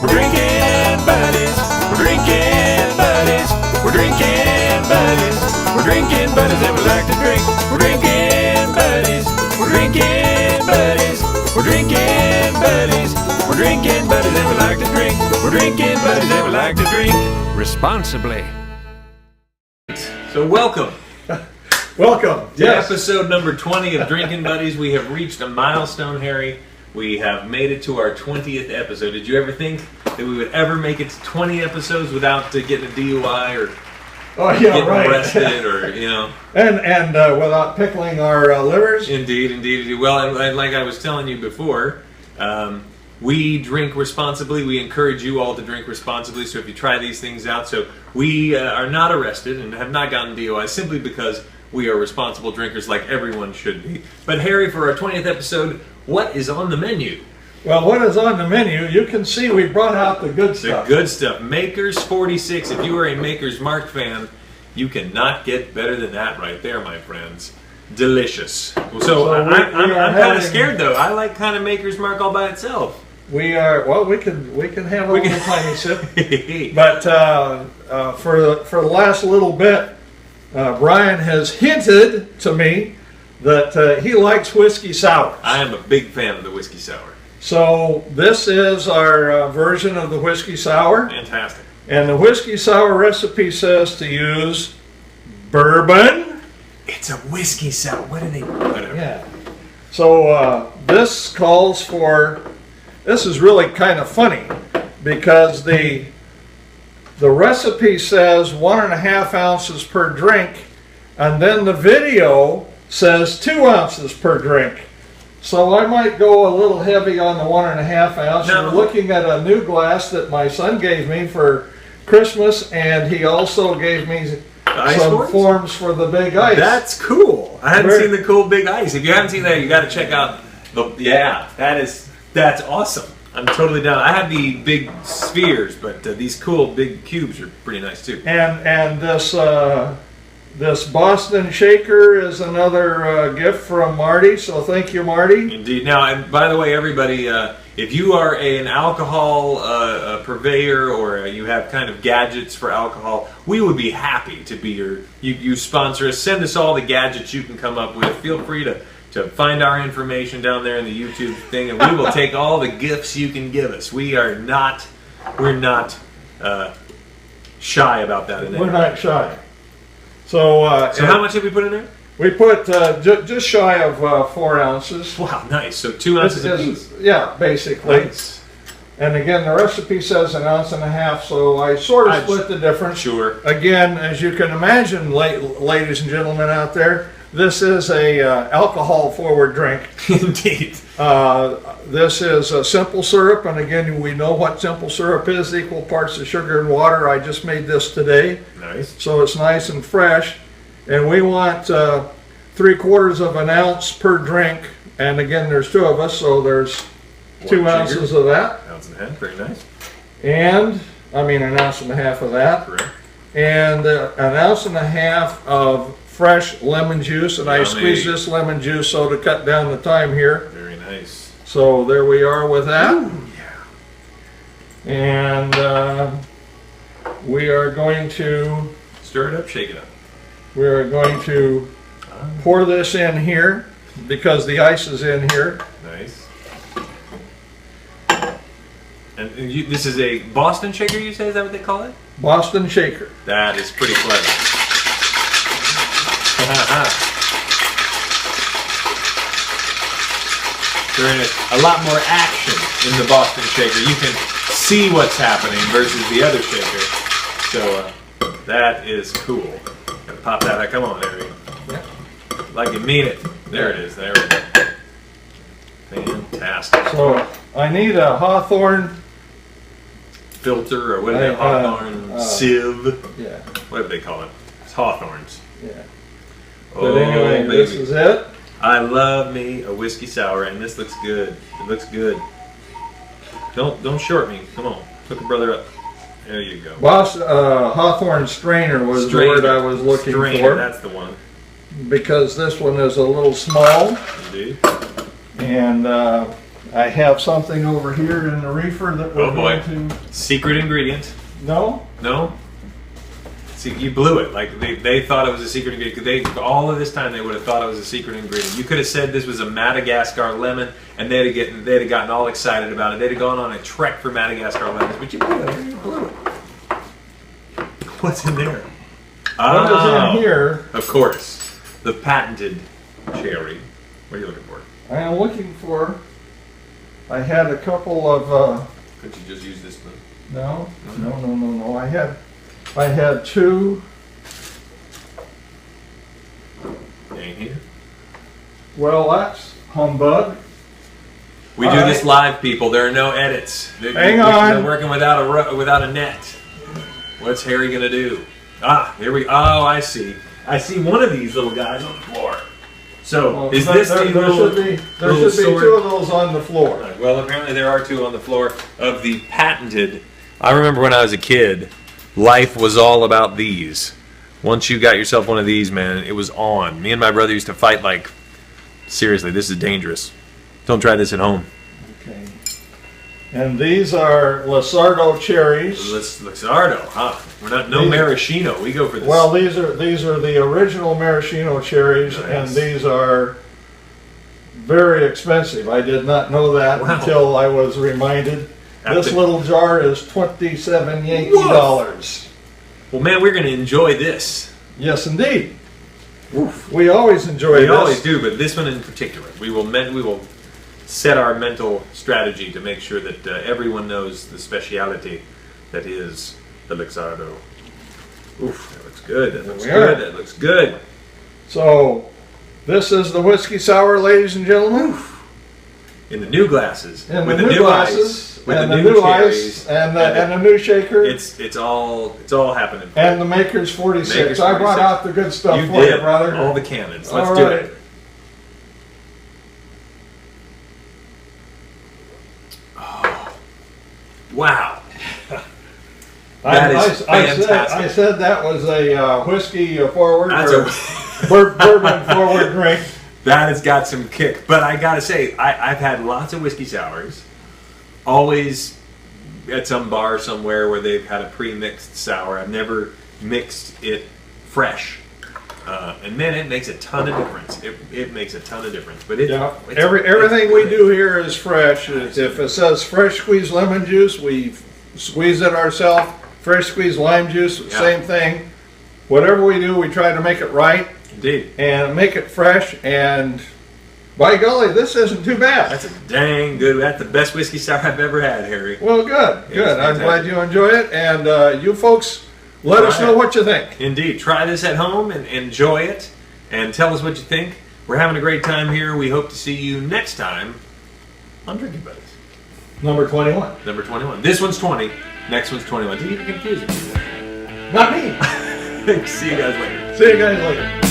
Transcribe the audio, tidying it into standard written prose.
We're drinking buddies. We're drinking buddies. We're drinking buddies. We're drinking buddies and we like to drink. We're drinking buddies. We're drinking buddies. We're drinking buddies. We're drinking buddies and we like to drink. We're drinking buddies and we like to drink responsibly. So welcome. Welcome to episode number 20 of Drinking Buddies. We have reached a milestone, Harry. We have made it to our 20th episode. Did you ever think that we would ever make it to 20 episodes without getting a DUI or getting arrested or, you know? And without pickling our livers? Indeed. Well, and like I was telling you before, we drink responsibly. We encourage you all to drink responsibly. So if you try these things out, so we are not arrested and have not gotten DUI simply because we are responsible drinkers like everyone should be. But Harry, for our 20th episode, what is on the menu? Well, what is on the menu? You can see we brought out the good stuff. The good stuff. Makers 46. If you are a Maker's Mark fan, you cannot get better than that right there, my friends. Delicious. So I'm kind of scared though. I like kind of Maker's Mark all by itself. We are we can have a little tiny sip, but for the last little bit, Brian has hinted to me that he likes whiskey sours. I am a big fan of the whiskey sour. So this is our version of the whiskey sour. Fantastic. And the whiskey sour recipe says to use bourbon. It's a whiskey sour. What are they? Whatever. Yeah. So this calls for. This is really kind of funny because the recipe says 1.5 ounces per drink, and then the video says 2 ounces per drink. So I might go a little heavy on the 1.5 ounce. No. You're looking at a new glass that my son gave me for Christmas, and he also gave me some forms for the big ice. That's cool. I hadn't seen the cool big ice. If you haven't seen that, you got to check out that's awesome. I'm totally down. I have the big spheres, but these cool big cubes are pretty nice too. And this Boston Shaker is another gift from Marty, so thank you, Marty. Indeed. Now, and by the way, everybody, if you are an alcohol purveyor or you have kind of gadgets for alcohol, we would be happy to be you sponsor us. Send us all the gadgets you can come up with. Feel free to find our information down there in the YouTube thing, and we will take all the gifts you can give us. We're not shy about that. We're not shy. So how much have we put in there? We put just shy of 4 ounces. Wow, nice. So 2 ounces apiece. Yeah, basically. Nice. And again, the recipe says 1.5 ounces, so I sort of split the difference. Sure. Again, as you can imagine, ladies and gentlemen out there, this is a alcohol-forward drink. Indeed. This is a simple syrup, and again, we know what simple syrup is, equal parts of sugar and water. I just made this today. Nice. So it's nice and fresh. And we want 3/4 of an ounce per drink. And again, there's 2 of us, so there's 2 ounces of that. 1.5 ounces, very nice. And, 1.5 ounces of that. Correct. And 1.5 ounces of fresh lemon juice, and I squeeze this lemon juice so to cut down the time here. Very nice. So there we are with that. Ooh, yeah. And we are going to stir it up, shake it up. We are going to pour this in here because the ice is in here. Nice. And this is a Boston Shaker, you say? Is that what they call it? Boston Shaker. That is pretty clever. There is a lot more action in the Boston Shaker. You can see what's happening versus the other shaker. So that is cool. Gotta pop that out. Come on, Harry. Yeah. Like you mean it. There it is. There we go. Fantastic. So I need a Hawthorne filter or whatever. Hawthorne sieve. Yeah. Whatever they call it. It's Hawthorns. Yeah. Oh, But anyway, baby. this is it. I love me a whiskey sour, and this looks good. It looks good. Don't short me. Come on, hook a brother up. There you go. Hawthorne Strainer was the word I was looking for. That's the one. Because this one is a little small. Indeed. And I have something over here in the reefer that we're Oh, boy. going to. Secret ingredient. No? No? See, you blew it. Like they thought it was a secret ingredient. All of this time they would have thought it was a secret ingredient. You could have said this was a Madagascar lemon, and they'd have gotten all excited about it. They'd have gone on a trek for Madagascar lemons, but you blew it. You blew it. What's in there? What is in here? Of course, the patented cherry. What are you looking for? I am looking for. I had a couple of. Could you just use this spoon? No. I had two. Ain't here. Well, that's humbug. We do this live, people. There are no edits. Hang on. They're working without a net. What's Harry gonna do? Ah, here we. Oh, I see. I see one of these little guys on the floor. So Well, is this there, the there little? should be little sword? two of those on the floor. Well, apparently there are two on the floor of the patented. I remember when I was a kid, life was all about these. Once you got yourself one of these, man, it was on. Me and my brother used to fight like, seriously, this is dangerous. Don't try this at home. Okay. And these are Lasardo cherries. Luxardo, huh? We're not no These- maraschino. We go for this. Well, these are the original maraschino cherries, Nice. and these are very expensive. I did not know that Wow. until I was reminded. This After- little jar is $27 Yankee. Well, man, we're going to enjoy this. Yes, indeed. We always enjoy We this. always do, but this one in particular, we will set our mental strategy to make sure that everyone knows the speciality that is the Luxardo. Oof, that looks good. That looks There we good. are. That looks good. So, this is the whiskey sour, ladies and gentlemen. In the new glasses, And with the the new new glasses, ice, with and the the new new cherries, ice, and the new shaker, it's all happening. and the Maker's 46. Maker's I brought 46. out the good stuff You for did you, brother. all the cannons. Let's All do right. it. Oh, wow. That is fantastic. I said that was a whiskey forward That's or bourbon forward drink. That has got some kick. But I gotta say, I've had lots of whiskey sours. Always at some bar somewhere where they've had a pre-mixed sour. I've never mixed it fresh. And man, it makes a ton of difference. It makes a ton of difference. But Yeah, it's everything we good. do here is fresh. If it says fresh squeezed lemon juice, we squeeze it ourselves. Fresh squeezed lime juice, Yeah. same thing. Whatever we do, we try to make it right Indeed. and make it fresh. And by golly, this isn't too bad. That's a dang good. That's the best whiskey sour I've ever had, Harry. Well, good, It's good. I'm fantastic. glad you enjoy it. And you folks, let us Try know it. what you think. Indeed. Try this at home and enjoy it. And tell us what you think. We're having a great time here. We hope to see you next time on Drinking Buddies. Number 21. Number 21. This one's 20. Next one's 21. Did you get confusing? Not me. See you guys later. See you guys later.